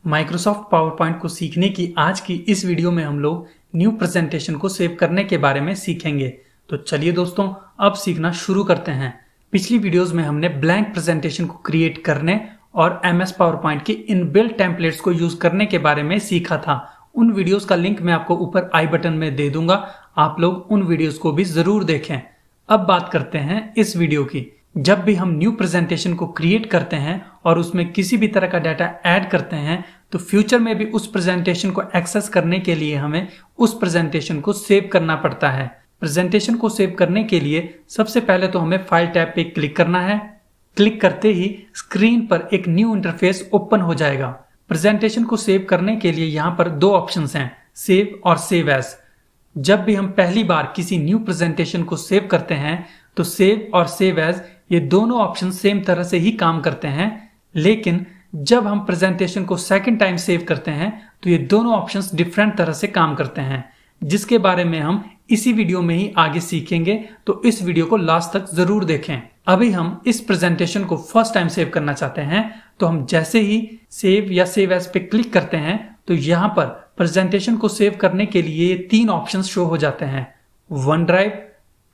Microsoft power point को सीखने की आज की इस वीडियो में हम लोग न्यू प्रेजेंटेशन को सेव करने के बारे में सीखेंगे। तो चलिए दोस्तों अब सीखना शुरू करते हैं। पिछली वीडियोस में हमने ब्लैंक प्रेजेंटेशन को क्रिएट करने और MS पावर पॉइंट के इनबिल्ट टेम्पलेट्स को यूज करने के बारे में सीखा था। उन वीडियोस का लिंक मैं आपको ऊपर आई बटन में दे दूंगा, आप लोग उन वीडियोस को भी जरूर देखें। अब बात करते हैं इस वीडियो की। जब भी हम न्यू प्रेजेंटेशन को क्रिएट करते हैं और उसमें किसी भी तरह का डाटा ऐड करते हैं तो फ्यूचर में भी उस प्रेजेंटेशन को एक्सेस करने के लिए हमें उस प्रेजेंटेशन को सेव करना पड़ता है। प्रेजेंटेशन को सेव करने के लिए सबसे पहले तो हमें फाइल टैब पे क्लिक करना है। क्लिक करते ही स्क्रीन पर एक न्यू इंटरफेस ओपन हो जाएगा। प्रेजेंटेशन को सेव करने के लिए यहाँ पर दो ऑप्शंस हैं, सेव और सेव एज। जब भी हम पहली बार किसी न्यू प्रेजेंटेशन को सेव करते हैं तो सेव और सेव एज ये दोनों ऑप्शन सेम तरह से ही काम करते हैं, लेकिन जब हम प्रेजेंटेशन को सेकंड टाइम सेव करते हैं तो ये दोनों ऑप्शंस डिफरेंट तरह से काम करते हैं, जिसके बारे में हम इसी वीडियो में ही आगे सीखेंगे। तो इस वीडियो को लास्ट तक जरूर देखें। अभी हम इस प्रेजेंटेशन को फर्स्ट टाइम सेव करना चाहते हैं तो हम जैसे ही सेव या सेव एज पे क्लिक करते हैं तो यहाँ पर प्रेजेंटेशन को सेव करने के लिए ये तीन ऑप्शन शो हो जाते हैं, वन ड्राइव,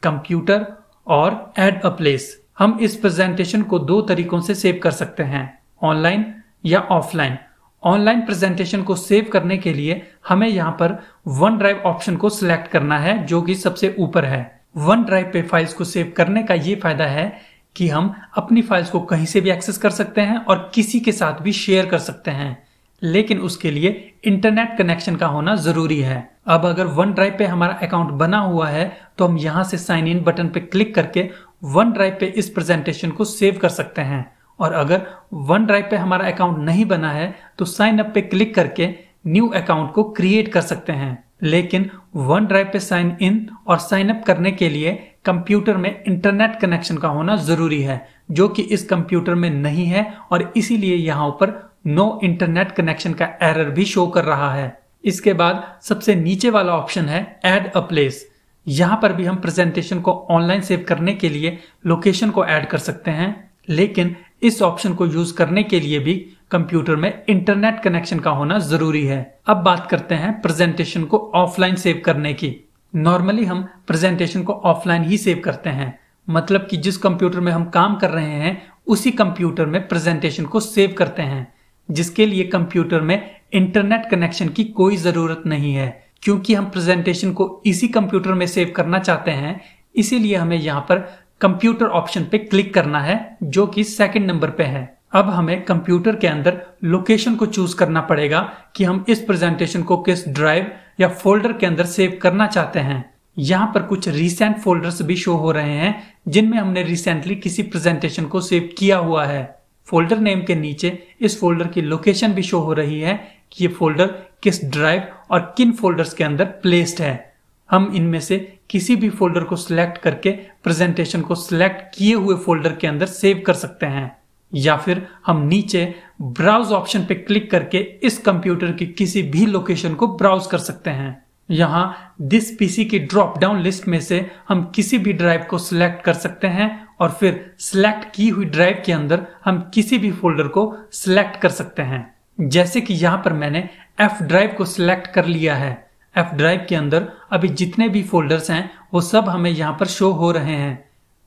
कंप्यूटर और एड अ प्लेस। हम इस प्रेजेंटेशन को दो तरीकों से सेव कर सकते हैं, ऑनलाइन या ऑफलाइन। ऑनलाइन प्रेजेंटेशन को सेव करने के लिए हमें यहाँ पर वन ड्राइव ऑप्शन को सिलेक्ट करना है जो कि सबसे ऊपर है। वन ड्राइव पे फाइल्स को सेव करने का ये फायदा है कि हम अपनी फाइल्स को कहीं से भी एक्सेस कर सकते हैं और किसी के साथ भी शेयर कर सकते हैं, लेकिन उसके लिए इंटरनेट कनेक्शन का होना जरूरी है। अब अगर वन ड्राइव पे हमारा अकाउंट बना हुआ है तो हम यहाँ से साइन इन बटन पे क्लिक करके वन ड्राइव पे इस प्रेजेंटेशन को सेव कर सकते हैं, और अगर वन ड्राइव पे हमारा अकाउंट नहीं बना है तो साइन अप पे क्लिक करके न्यू अकाउंट को क्रिएट कर सकते हैं। लेकिन वन ड्राइव पे साइन इन और साइन अप करने के लिए कंप्यूटर में इंटरनेट कनेक्शन का होना जरूरी है, जो कि इस कंप्यूटर में नहीं है और इसीलिए यहाँ ऊपर नो इंटरनेट कनेक्शन का एरर भी शो कर रहा है। इसके बाद सबसे नीचे वाला ऑप्शन है एड अ प्लेस। यहाँ पर भी हम प्रेजेंटेशन को ऑनलाइन सेव करने के लिए लोकेशन को ऐड कर सकते हैं, लेकिन इस ऑप्शन को यूज करने के लिए भी कंप्यूटर में इंटरनेट कनेक्शन का होना जरूरी है। अब बात करते हैं प्रेजेंटेशन को ऑफलाइन सेव करने की। नॉर्मली हम प्रेजेंटेशन को ऑफलाइन ही सेव करते हैं, मतलब कि जिस कंप्यूटर में हम काम कर रहे हैं उसी कंप्यूटर में प्रेजेंटेशन को सेव करते हैं, जिसके लिए कंप्यूटर में इंटरनेट कनेक्शन की कोई जरूरत नहीं है। क्योंकि हम प्रेजेंटेशन को इसी कंप्यूटर में सेव करना चाहते हैं, इसीलिए हमें यहाँ पर कंप्यूटर ऑप्शन पे क्लिक करना है जो कि सेकंड नंबर पे है। अब हमें कंप्यूटर के अंदर लोकेशन को चूज करना पड़ेगा कि हम इस प्रेजेंटेशन को किस ड्राइव या फोल्डर के अंदर सेव करना चाहते हैं। यहाँ पर कुछ रिसेंट फोल्डर्स भी शो हो रहे हैं जिनमें हमने रिसेंटली किसी प्रेजेंटेशन को सेव किया हुआ है। फोल्डर नेम के नीचे इस फोल्डर की लोकेशन भी शो हो रही है कि ये फोल्डर किस ड्राइव और किन फोल्डर्स के अंदर प्लेस्ड है। हम इनमें से किसी भी फोल्डर को सिलेक्ट करके प्रेजेंटेशन को सिलेक्ट किए हुए फोल्डर के अंदर सेव कर सकते हैं, या फिर हम नीचे ब्राउज ऑप्शन पे क्लिक करके इस कंप्यूटर की किसी भी लोकेशन को ब्राउज कर सकते हैं। यहाँ दिस पीसी की ड्रॉप डाउन लिस्ट में से हम किसी भी ड्राइव को सिलेक्ट कर सकते हैं और फिर सिलेक्ट की हुई ड्राइव के अंदर हम किसी भी फोल्डर को सिलेक्ट कर सकते हैं। जैसे कि यहाँ पर मैंने F ड्राइव को सिलेक्ट कर लिया है। F ड्राइव के अंदर अभी जितने भी फोल्डर्स हैं वो सब हमें यहाँ पर शो हो रहे हैं।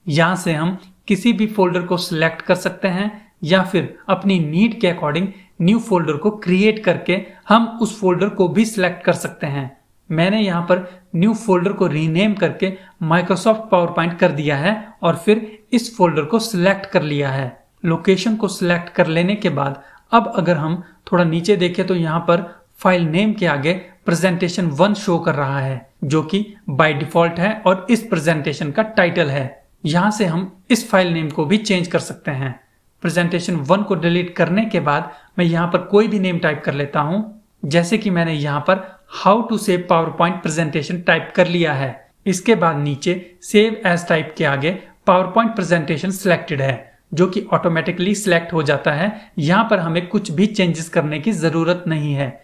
यहाँ से हम किसी भी फोल्डर को सिलेक्ट कर सकते हैं या फिर अपनी नीड के अकॉर्डिंग न्यू फोल्डर को क्रिएट करके हम उस फोल्डर को भी सिलेक्ट कर सकते हैं। मैंने यहाँ पर न्यू फोल्डर को रीनेम करके माइक्रोसॉफ्ट पावर पॉइंट कर दिया है और फिर इस फोल्डर को सिलेक्ट कर लिया है। लोकेशन को सिलेक्ट कर लेने के बाद अब अगर हम थोड़ा नीचे देखें तो यहाँ पर फाइल नेम के आगे प्रेजेंटेशन 1 शो कर रहा है, जो कि बाय डिफॉल्ट है और इस प्रेजेंटेशन का टाइटल है। यहाँ से हम इस फाइल नेम को भी चेंज कर सकते हैं। प्रेजेंटेशन 1 को डिलीट करने के बाद मैं यहाँ पर कोई भी नेम टाइप कर लेता हूँ, जैसे कि मैंने यहाँ पर how to save PowerPoint presentation type कर लिया है। इसके बाद नीचे सेव एज टाइप के आगे पावर पॉइंट प्रेजेंटेशन सिलेक्टेड है, जो कि ऑटोमेटिकली सिलेक्ट हो जाता है। यहाँ पर हमें कुछ भी चेंजेस करने की जरूरत नहीं है।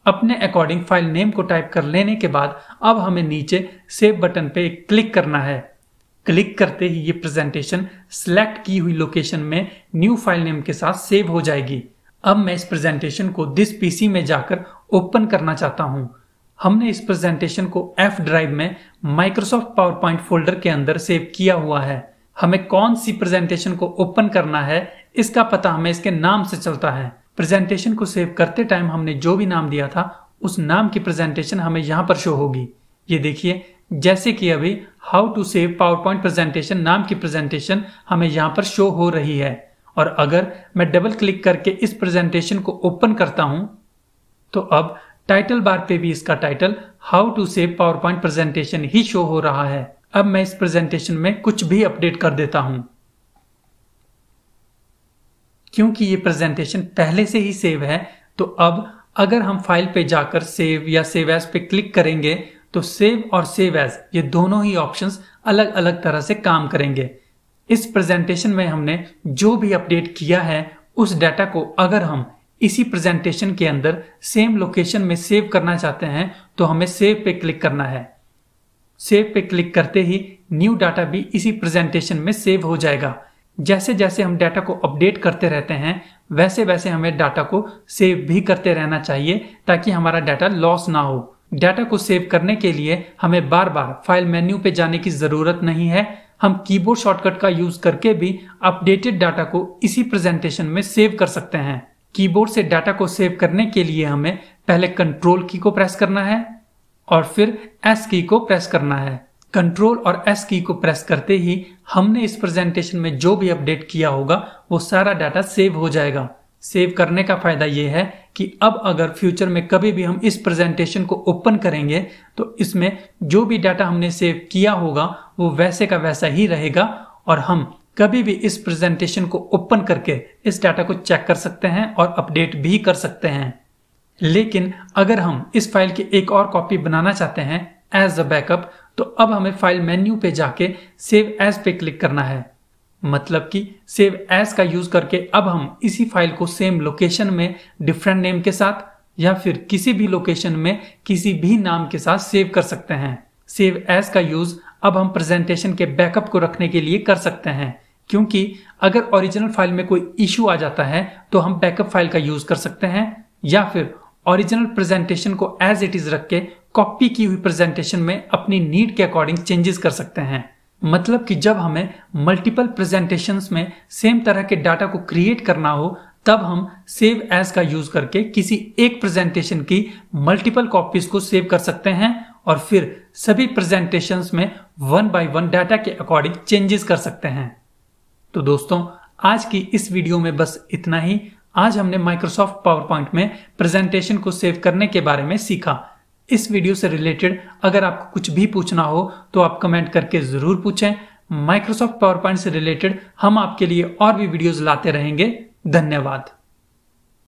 अपने अकॉर्डिंग फाइल नेम को टाइप कर लेने के बाद अब हमें नीचे सेव बटन पे क्लिक करना है। क्लिक करते ही ये प्रेजेंटेशन सिलेक्ट की हुई लोकेशन में न्यू फाइल नेम के साथ सेव हो जाएगी। अब मैं इस प्रेजेंटेशन को दिस पीसी में जाकर ओपन करना चाहता हूं। हमने इस प्रेजेंटेशन को F ड्राइव में माइक्रोसॉफ्ट पावर पॉइंट फोल्डर के अंदर सेव किया हुआ है। हमें कौन सी प्रेजेंटेशन को ओपन करना है इसका पता हमें इसके नाम से चलता है। प्रेजेंटेशन को सेव करते टाइम हमने जो भी नाम दिया था उस नाम की प्रेजेंटेशन हमें यहाँ पर शो होगी। ये देखिए, जैसे कि अभी how to save PowerPoint presentation नाम की प्रेजेंटेशन हमें यहाँ पर शो हो रही है। और अगर मैं डबल क्लिक करके इस प्रेजेंटेशन को ओपन करता हूं तो अब टाइटल बार पे भी इसका title how to save PowerPoint presentation ही शो हो रहा है। अब मैं इस प्रेजेंटेशन में कुछ भी अपडेट कर देता हूं। क्योंकि ये प्रेजेंटेशन पहले से ही सेव है तो अब अगर हम फाइल पे जाकर सेव या सेव एज पे क्लिक करेंगे तो सेव और सेव एज ये दोनों ही ऑप्शंस अलग अलग तरह से काम करेंगे। इस प्रेजेंटेशन में हमने जो भी अपडेट किया है उस डाटा को अगर हम इसी प्रेजेंटेशन के अंदर सेम लोकेशन में सेव करना चाहते हैं तो हमें सेव पे क्लिक करना है। सेव पे क्लिक करते ही न्यू डाटा भी इसी प्रेजेंटेशन में सेव हो जाएगा। जैसे जैसे हम डाटा को अपडेट करते रहते हैं वैसे वैसे हमें डाटा को सेव भी करते रहना चाहिए ताकि हमारा डाटा लॉस ना हो। डाटा को सेव करने के लिए हमें बार बार फाइल मेन्यू पे जाने की जरूरत नहीं है। हम कीबोर्ड शॉर्टकट का यूज करके भी अपडेटेड डाटा को इसी प्रेजेंटेशन में सेव कर सकते हैं। कीबोर्ड से डाटा को सेव करने के लिए हमें पहले कंट्रोल की को प्रेस करना है और फिर एस की को प्रेस करना है। कंट्रोल और एस की को प्रेस करते ही हमने इस प्रेजेंटेशन में जो भी अपडेट किया होगा वो सारा डाटा सेव हो जाएगा। सेव करने का फायदा ये है कि अब अगर फ्यूचर में कभी भी हम इस प्रेजेंटेशन को ओपन करेंगे तो इसमें जो भी डाटा हमने सेव किया होगा वो वैसे का वैसा ही रहेगा और हम कभी भी इस प्रेजेंटेशन को ओपन करके इस डाटा को चेक कर सकते हैं और अपडेट भी कर सकते हैं। लेकिन अगर हम इस फाइल की एक और कॉपी बनाना चाहते हैं एज अ बैकअप तो अब हमें फाइल मेन्यू पे जाके सेव एज पे क्लिक करना है। मतलब कि सेव एज का यूज करके अब हम इसी फाइल को सेम लोकेशन में डिफरेंट नेम के साथ या फिर किसी भी लोकेशन में किसी भी नाम के साथ सेव कर सकते हैं। सेव एज का यूज अब हम प्रेजेंटेशन के बैकअप को रखने के लिए कर सकते हैं, क्योंकि अगर ओरिजिनल फाइल में कोई इश्यू आ जाता है तो हम बैकअप फाइल का यूज कर सकते हैं या फिर ओरिजिनल प्रेजेंटेशन को एज इट इज रख के कॉपी की हुई प्रेजेंटेशन में अपनी नीड के अकॉर्डिंग चेंजेस कर सकते हैं। मतलब कि जब हमें मल्टीपल प्रेजेंटेशंस में सेम तरह के डाटा को क्रिएट करना हो तब हम सेव एज का यूज करके किसी एक प्रेजेंटेशन की मल्टीपल कॉपीज को सेव कर सकते हैं और फिर सभी प्रेजेंटेशंस में वन बाय वन डाटा के अकॉर्डिंग चेंजेस कर सकते हैं। तो दोस्तों, आज की इस वीडियो में बस इतना ही। आज हमने माइक्रोसॉफ्ट पावर पॉइंट में प्रेजेंटेशन को सेव करने के बारे में सीखा। इस वीडियो से रिलेटेड अगर आपको कुछ भी पूछना हो तो आप कमेंट करके जरूर पूछें। माइक्रोसॉफ्ट पावर पॉइंट से रिलेटेड हम आपके लिए और भी वीडियोस लाते रहेंगे। धन्यवाद।